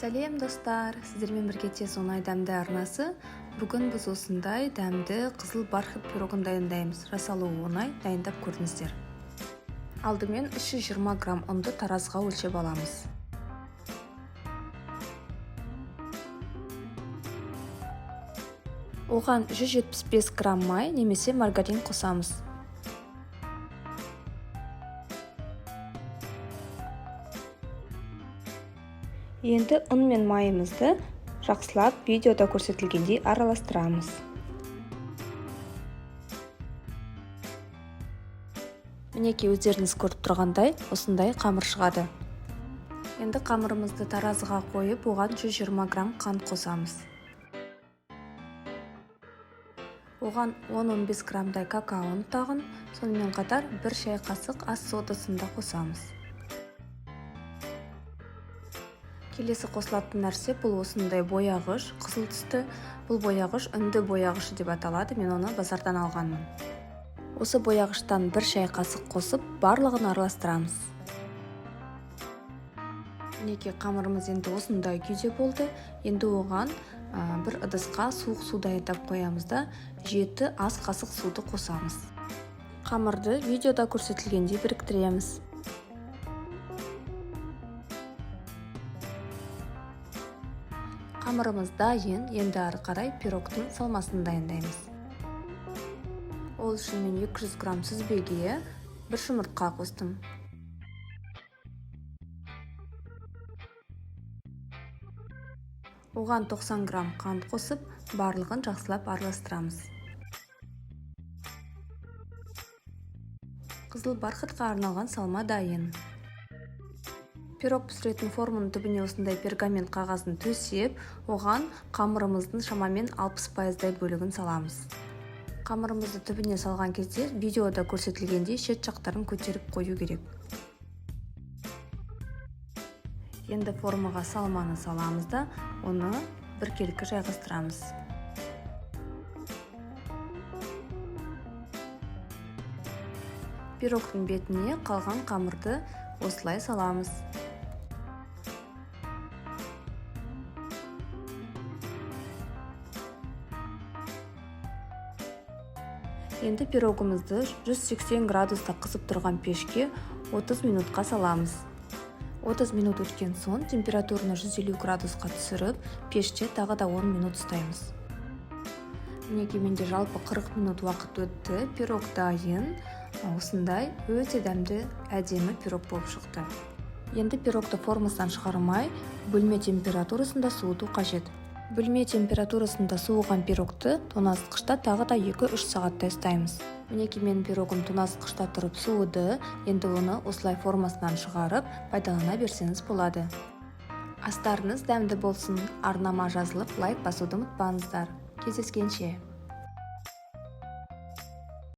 Сәлем достар, сіздермен бірге тез оңай дәмді арнасы. Бүгін біз осындай дәмді қызыл бархат пирогын дайындаймыз. Жасалуы оңай, дайындап көріңіздер. Алдымен 320 грамм ұнды таразыға өлшеп аламыз. Оған 175 грамм май немесе маргарин қосамыз. Енді ұн мен майымызды жақсылап видеода көрсетілгендей араластырамыз. Мінекей өздеріңіз көріп тұрғандай, осындай қамыр шығады. Енді қамырымызды таразыға қойып, оған 120 грамм қант қосамыз. Оған 10-15 граммдай какао ұнтағын, сонымен қатар 1 шай қасық ас содасын да қосамыз. Келесі қосылатын нәрсе бұл осындай бояғыш, қызыл түсті. Бұл бояғыш үнді бояғышы деп аталады, мен оны базардан алғанмын. Осы бояғыштан 1 шай қасық қосып, барлығын араластырамыз. Мінекей қамырымыз енді осындай күйде болды. Енді оған бір ыдысқа суық су дайындап қоямыз да 7 ас қасық суды қосамыз. Қамырды видеода көрсетілгендей біріктіреміз. Қамырымыз дайын, енді ары қарай пирогтың салмасын дайындаймыз. Ол үшін мен 200 грамм сүзбеге 1 жұмыртқа қостым. Оған 90 грамм қант қосып, барлығын жақсылап араластырамыз. Қызыл бархатқа арналған салма дайын. Пирог пісіретін форманың түбіне осындай пергамент қағазын төсеп, оған қамырымыздың шамамен 60%-дай бөлігін саламыз. Қамырымызды түбіне салған кезде видеода көрсетілгендей шет жақтарын көтеріп қою керек. Енді формаға салманы саламыз да, оны біркелкі жайғастырамыз. Пирогтың бетіне қалған қамырды осылай саламыз. Енді пирогымызды 180 градуста қызып тұрған пешке 30 минутқа саламыз. 30 минут өткен соң температураны 150 градусқа түсіріп, пеште тағы да 10 минут ұстаймыз. Мінекей менде жалпы 40 минут уақыт өтті, пирог дайын. Осындай өте дәмді, әдемі пирог болып шықты. Енді пирогты формасынан шығармай, бөлме температурасында суыту қажет. Бөлме температурасында суыған пирогты тоңазытқышта тағы да 2-3 сағаттай ұстаймыз. Мінекей менің пирогым тоңазытқышта тұрып суыды, енді оны осылай формасынан шығарып, пайдалана берсеңіз болады. Астарыңыз дәмді болсын, арнама жазылып, лайк басуды ұмытпаңыздар. Кездескенше.